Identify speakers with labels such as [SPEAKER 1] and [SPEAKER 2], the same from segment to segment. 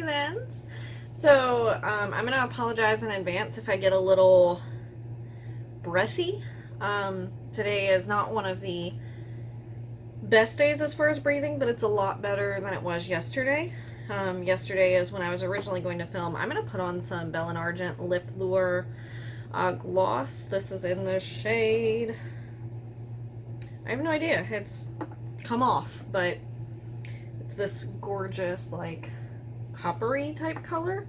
[SPEAKER 1] heathens. So I'm gonna apologize in advance if I get a little breathy. Today is not one of the best days as far as breathing, but it's a lot better than it was yesterday. Yesterday is when I was originally going to film. I'm gonna put on some Bell and Argent Lip Lure gloss. This is in the shade, I have no idea, it's come off, but it's this gorgeous like coppery type color.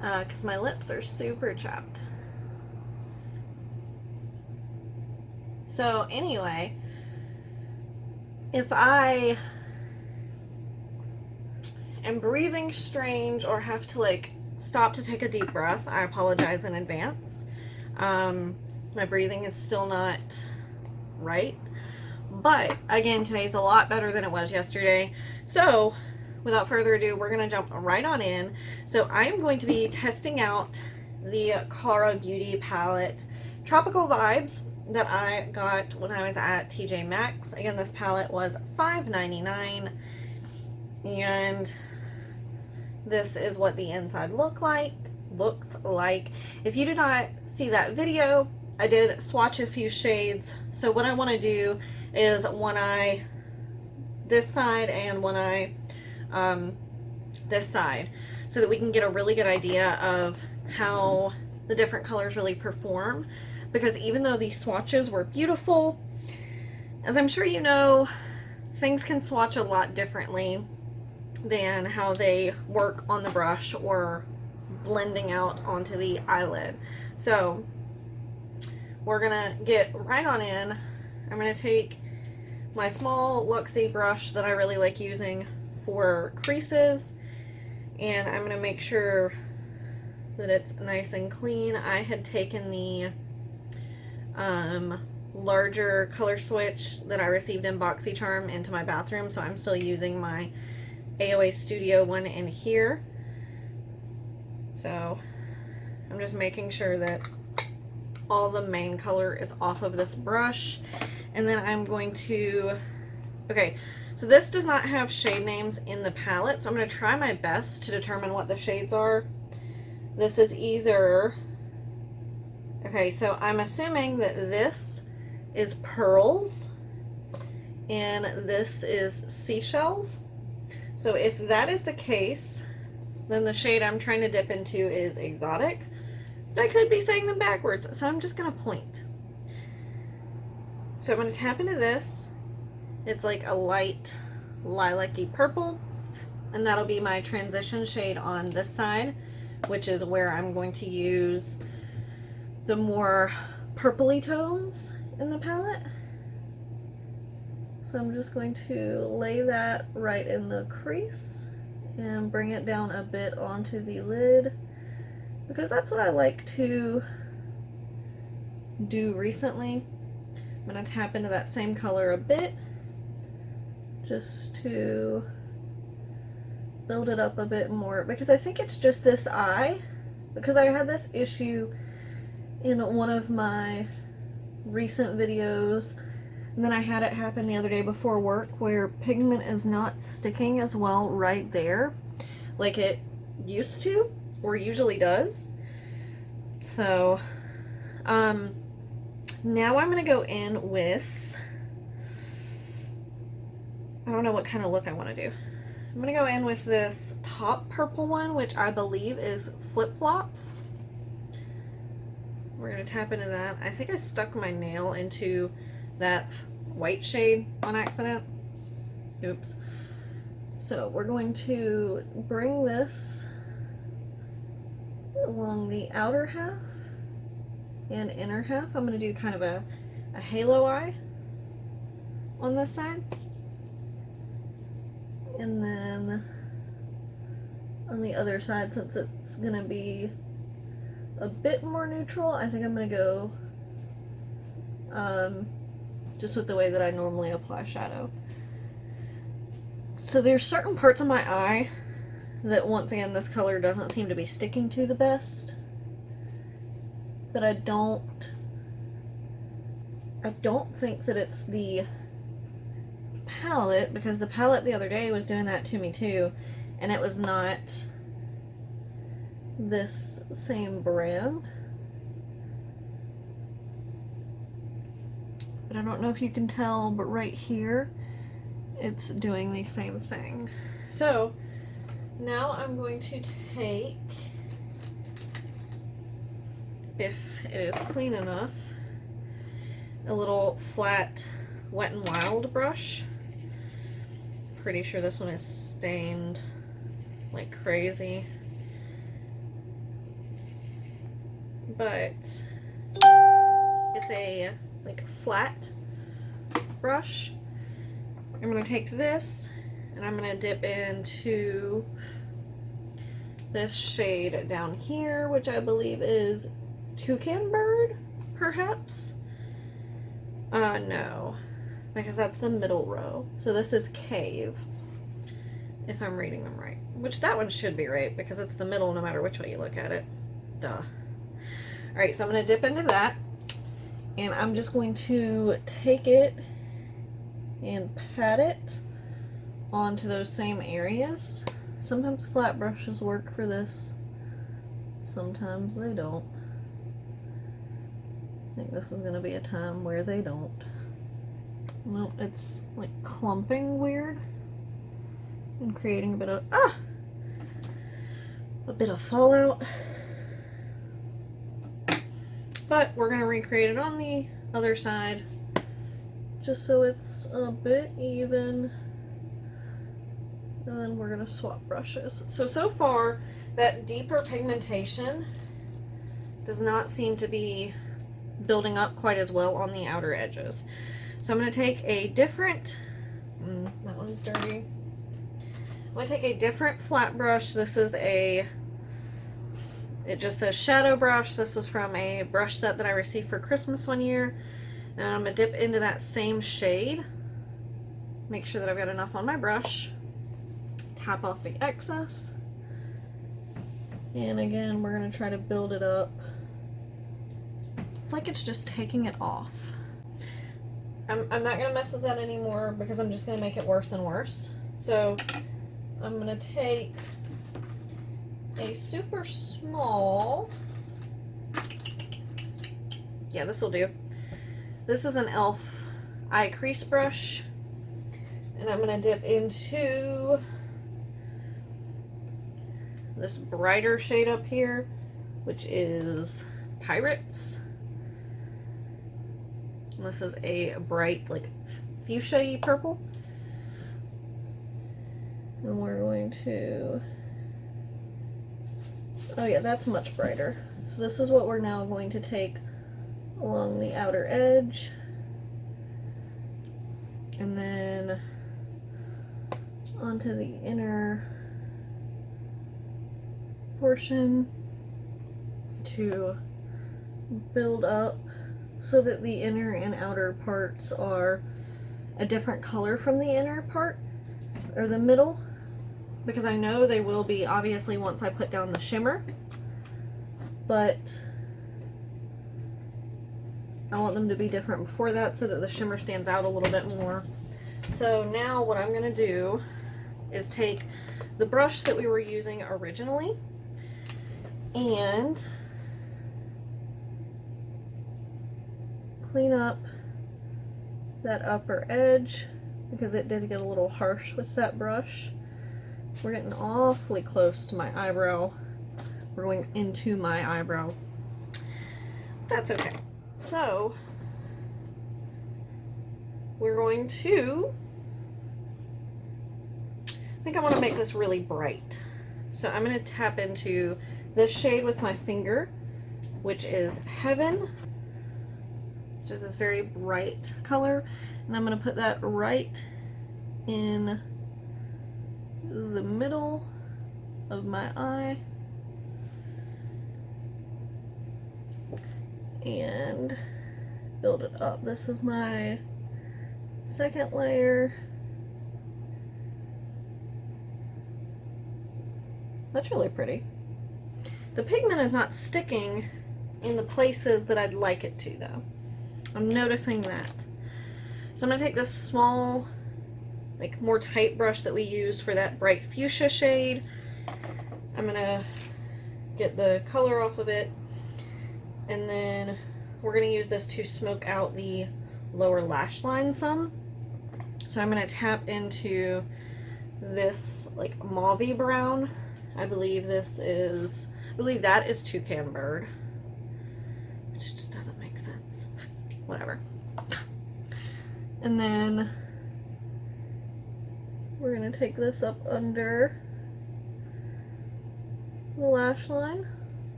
[SPEAKER 1] Because my lips are super chapped. So anyway, if I am breathing strange or have to like stop to take a deep breath, I apologize in advance. My breathing is still not right, but again, today's a lot better than it was yesterday. So without further ado, we're gonna jump right on in. So I am going to be testing out the Cara Beauty palette Tropical Vibes that I got when I was at TJ Maxx. Again, this palette was $5.99, and this is what the inside looks like. If you did not see that video, I did swatch a few shades. So what I want to do is one eye this side and one eye this side, so that we can get a really good idea of how the different colors really perform. Because even though these swatches were beautiful, as I'm sure you know, things can swatch a lot differently than how they work on the brush or blending out onto the eyelid. So we're gonna get right on in. I'm gonna take my small Luxie brush that I really like using for creases, and I'm gonna make sure that it's nice and clean. I had taken the larger color switch that I received in BoxyCharm into my bathroom, so I'm still using my AOA Studio one in here. So I'm just making sure that all the main color is off of this brush. And then I'm going to, okay, so this does not have shade names in the palette, so I'm going to try my best to determine what the shades are. This is either, okay, so I'm assuming that this is Pearls and this is Seashells. So if that is the case, then the shade I'm trying to dip into is Exotic. But I could be saying them backwards, so I'm just going to point. So I'm going to tap into this. It's like a light lilac-y purple, and that'll be my transition shade on this side, which is where I'm going to use the more purpley tones in the palette. So I'm just going to lay that right in the crease and bring it down a bit onto the lid, because that's what I like to do recently. I'm going to tap into that same color a bit just to build it up a bit more, because I think it's just this eye, because I had this issue in one of my recent videos, and then I had it happen the other day before work, where pigment is not sticking as well right there like it used to or usually does. So now I'm going to go in with, I don't know what kind of look I want to do. I'm going to go in with this top purple one, which I believe is Flip Flops. We're going to tap into that. I think I stuck my nail into that white shade on accident. Oops. So we're going to bring this along the outer half and inner half. I'm going to do kind of a halo eye on this side. And then on the other side, since it's going to be a bit more neutral, I think I'm going to go just with the way that I normally apply shadow. So there's certain parts of my eye that, once again, this color doesn't seem to be sticking to the best. But I don't think that it's the palette, because the palette the other day was doing that to me too, and it was not this same brand. But I don't know if you can tell, but right here, it's doing the same thing. So now I'm going to take, if it is clean enough, a little flat Wet n Wild brush. Pretty sure this one is stained like crazy. But it's a like flat brush. I'm going to take this and I'm going to dip into this shade down here, which I believe is Toucan Bird, perhaps? No, because that's the middle row. So this is Cave, if I'm reading them right. Which that one should be right, because it's the middle no matter which way you look at it. Duh. Alright, so I'm going to dip into that, and I'm just going to take it and pat it onto those same areas. Sometimes flat brushes work for this, sometimes they don't. I think this is going to be a time where they don't. No, it's like clumping weird and creating a bit of fallout. But we're going to recreate it on the other side just so it's a bit even. And then we're going to swap brushes. So far, that deeper pigmentation does not seem to be building up quite as well on the outer edges. So I'm going to take a different, that one's dirty. I'm going to take a different flat brush. This is it just says shadow brush. This was from a brush set that I received for Christmas one year. And I'm going to dip into that same shade. Make sure that I've got enough on my brush. Tap off the excess. And again, we're going to try to build it up. It's like it's just taking it off. I'm not going to mess with that anymore because I'm just going to make it worse and worse. So I'm going to take a super small, yeah, this will do. This is an e.l.f. eye crease brush, and I'm going to dip into this brighter shade up here, which is Pirates. And this is a bright, like, fuchsia-y purple. And we're going to, oh yeah, that's much brighter. So this is what we're now going to take along the outer edge. And then onto the inner portion to build up so that the inner and outer parts are a different color from the inner part, or the middle, because I know they will be obviously once I put down the shimmer, but I want them to be different before that so that the shimmer stands out a little bit more. So now what I'm going to do is take the brush that we were using originally and clean up that upper edge because it did get a little harsh with that brush. We're getting awfully close to my eyebrow. We're going into my eyebrow. That's okay. So we're going to, I think I want to make this really bright. So I'm going to tap into this shade with my finger, which is Heaven, which is this very bright color, and I'm going to put that right in the middle of my eye and build it up. This is my second layer. That's really pretty. The pigment is not sticking in the places that I'd like it to, though. I'm noticing that. So I'm going to take this small like more tight brush that we used for that bright fuchsia shade. I'm gonna get the color off of it, and then we're gonna use this to smoke out the lower lash line some. So I'm gonna tap into this like mauvey brown. I believe that is Toucan Bird, which just doesn't make sense. Whatever. And then we're gonna take this up under the lash line.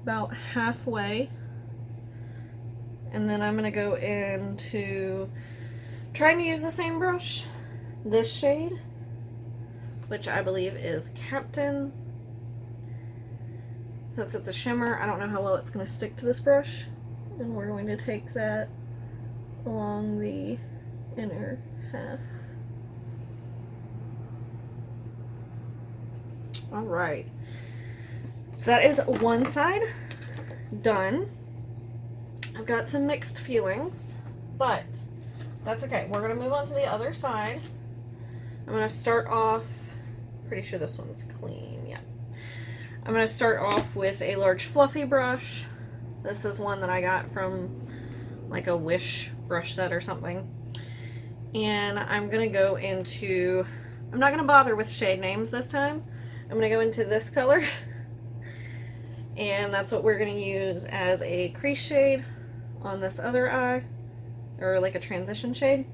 [SPEAKER 1] About halfway. And then I'm gonna go into trying to use the same brush, this shade, which I believe is Captain. Since it's a shimmer, I don't know how well it's going to stick to this brush. And we're going to take that along the inner half. Alright. So that is one side done. I've got some mixed feelings, but that's okay. We're going to move on to the other side. I'm going to start off, pretty sure this one's clean, yeah. I'm going to start off with a large fluffy brush. This is one that I got from like a Wish brush set or something. And I'm going to go into, I'm not going to bother with shade names this time. I'm going to go into this color. And that's what we're going to use as a crease shade on this other eye. Or like a transition shade.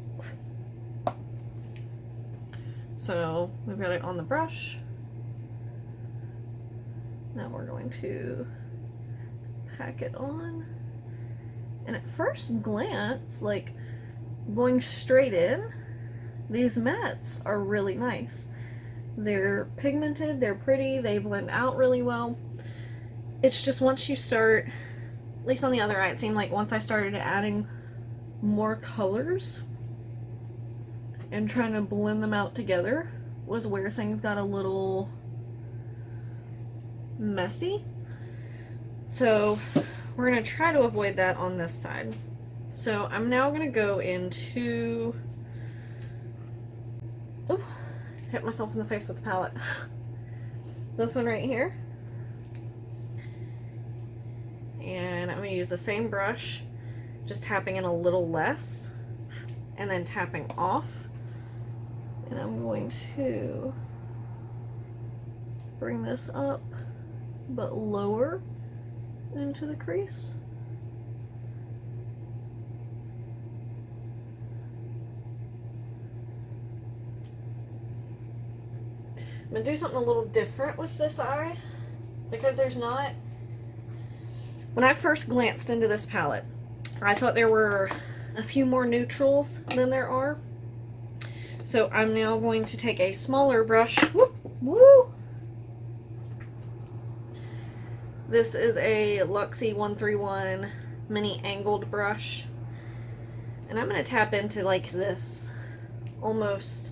[SPEAKER 1] So we've got it on the brush. Now we're going to pack it on. And at first glance, like going straight in, these mattes are really nice. They're pigmented, they're pretty, they blend out really well. It's just once you start, at least on the other eye, it seemed like once I started adding more colors and trying to blend them out together was where things got a little messy. So we're going to try to avoid that on this side. So I'm now going to go into, oh, hit myself in the face with the palette. This one right here. And I'm going to use the same brush, just tapping in a little less and then tapping off. And I'm going to bring this up but lower into the crease. I'm going to do something a little different with this eye because there's not, when I first glanced into this palette, I thought there were a few more neutrals than there are. So I'm now going to take a smaller brush. Woo, woo. This is a Luxie 131 mini angled brush. And I'm going to tap into like this almost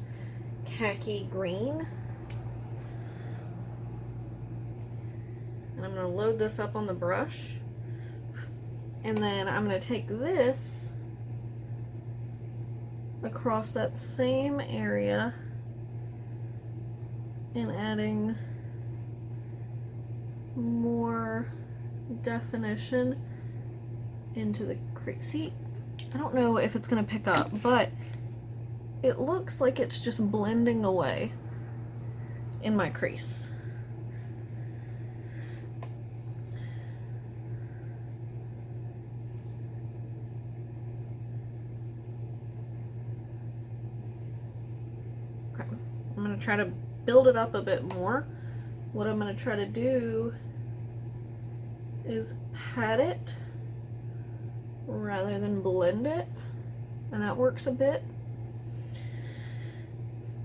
[SPEAKER 1] khaki green. And I'm going to load this up on the brush. And then I'm going to take this across that same area and adding more definition into the crease. See, I don't know if it's going to pick up, but it looks like it's just blending away in my crease. I'm going to try to build it up a bit more. What I'm going to try to do is pat it rather than blend it, and that works a bit.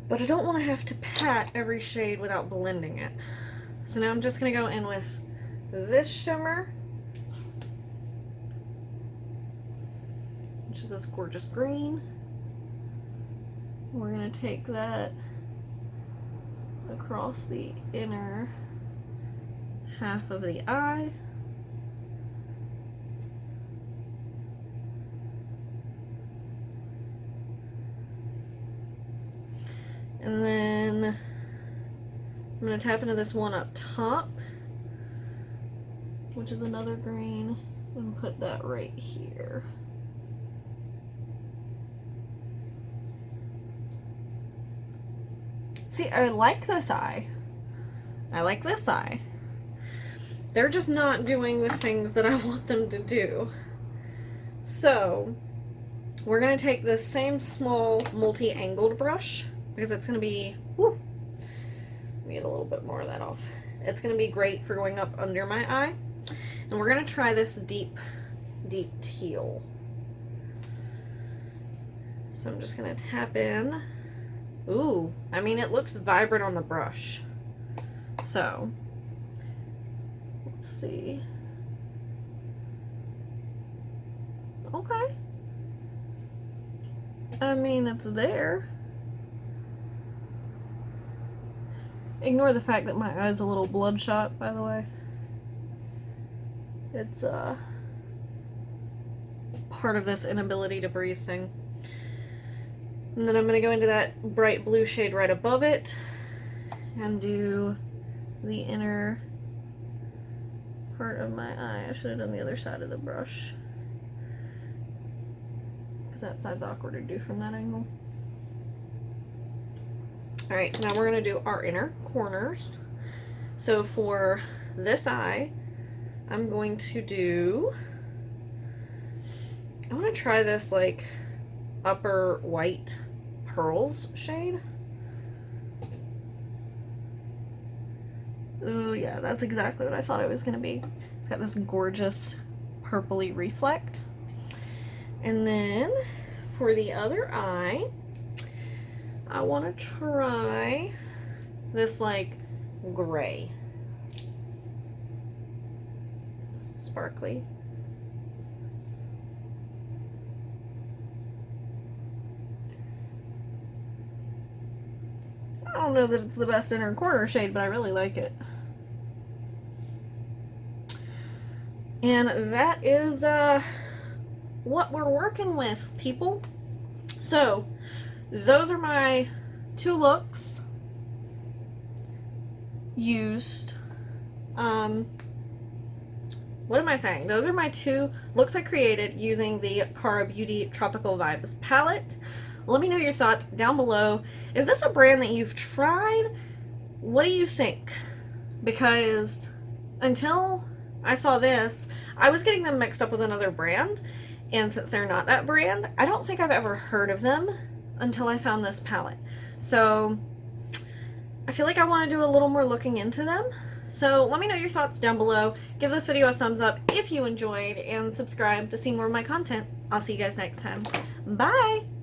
[SPEAKER 1] But I don't want to have to pat every shade without blending it. So now I'm just going to go in with this shimmer, which is this gorgeous green. We're going to take that across the inner half of the eye. And then I'm going to tap into this one up top, which is another green, and put that right here. See, I like this eye. I like this eye. They're just not doing the things that I want them to do. So, we're going to take this same small multi-angled brush, because it's going to be, whoo, let me get a little bit more of that off. It's going to be great for going up under my eye. And we're going to try this deep, deep teal. So I'm just going to tap in. Ooh, I mean, it looks vibrant on the brush. So, let's see. Okay. I mean, it's there. Ignore the fact that my eye's a little bloodshot, by the way. It's part of this inability to breathe thing. And then I'm going to go into that bright blue shade right above it and do the inner part of my eye. I should have done the other side of the brush, because that side's awkward to do from that angle. Alright, so now we're going to do our inner corners. So for this eye, I'm going to do, I want to try this like upper white pearls shade. Oh yeah, that's exactly what I thought it was going to be. It's got this gorgeous purpley reflect. And then for the other eye, I want to try this like gray. Sparkly. I don't know that it's the best inner corner shade, but I really like it. And that is what we're working with, people. So, those are my two looks used. What am I saying? Those are my two looks I created using the Cara Beauty Tropical Vibes palette. Let me know your thoughts down below. Is this a brand that you've tried? What do you think? Because until I saw this, I was getting them mixed up with another brand. And since they're not that brand, I don't think I've ever heard of them until I found this palette. So I feel like I want to do a little more looking into them. So let me know your thoughts down below. Give this video a thumbs up if you enjoyed, and subscribe to see more of my content. I'll see you guys next time. Bye!